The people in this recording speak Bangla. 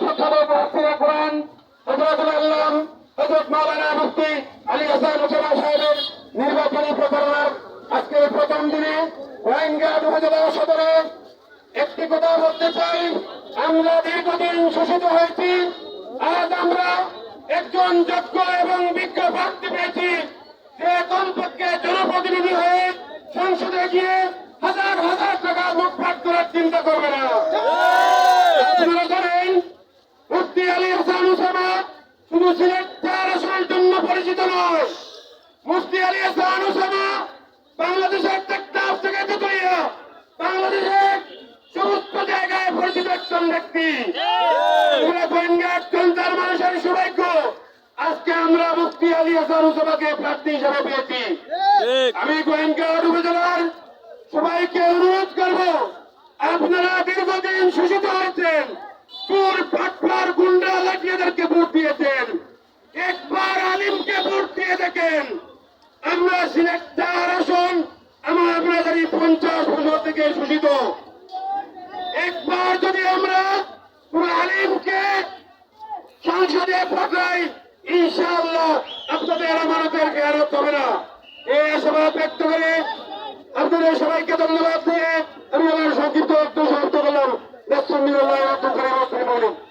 প্রখ্যাত মুফাসসিরে কোরআন হযরতুল আল্লাম হযরত মাওলানা মুফতি আলী হাসান মুসাবা সাহেবের নির্বাচনী প্রচারণার আজকের প্রথম দিনে গোয়েঙ্গাট উপজেলা সদরে একটি কথা বলতে চাই। আমরা দীর্ঘদিন শোষিত হয়েছি। আজ আমরা একজন যোগ্য এবং বিজ্ঞ প্রার্থী পেয়েছি, যে কমপক্ষে জনপ্রতিনিধি হয়ে সংসদে গিয়ে হাজার হাজার টাকা লুটপাট করার চিন্তা করবে না। আপনারা জানেন, মুফতি আলী হাসান মুসাবা শুধু সিলেট ৪ আসনের জন্য পরিচিত নয়। মুফতি আলী হাসান মুসাবা বাংলাদেশের টেকনাফ থেকে তেতুলিয়া, বাংলাদেশের সমস্ত জায়গায় পরিচিত একজন ব্যক্তি। গোয়েঙ্গাট জনতার মানুষের সৌভাগ্য আজকে আমরা মুফতি আলী হাসান মুসাবাকে প্রার্থী হিসেবে পেয়েছি। আমি গোয়েঙ্গাট উপজেলার সবাইকে অনুরোধ করব, আপনারা দীর্ঘদিন শোষিত হয়েছেন, চোর পাটপার গুন্ডা লাঠিয়াদেরকে ভোট দিয়েছেন, একবার আলিমকে ভোট দিয়ে দেখেন। আমরা সিলেট ৪ আসন আমার ব্রাদারি 50 বছর থেকে শোষিত। একবার যদি আমরা কোন আলিমকে সংসদে পাঠাই, ইনশাআল্লাহ আপনাদের আমানতের খেয়ানত হবে না। এই আশাবাদ ব্যক্ত করে আপনাদের সবাইকে ধন্যবাদ দিয়ে আমি আমার সংক্ষিপ্ত বক্তব্য সমাপ্ত করলাম।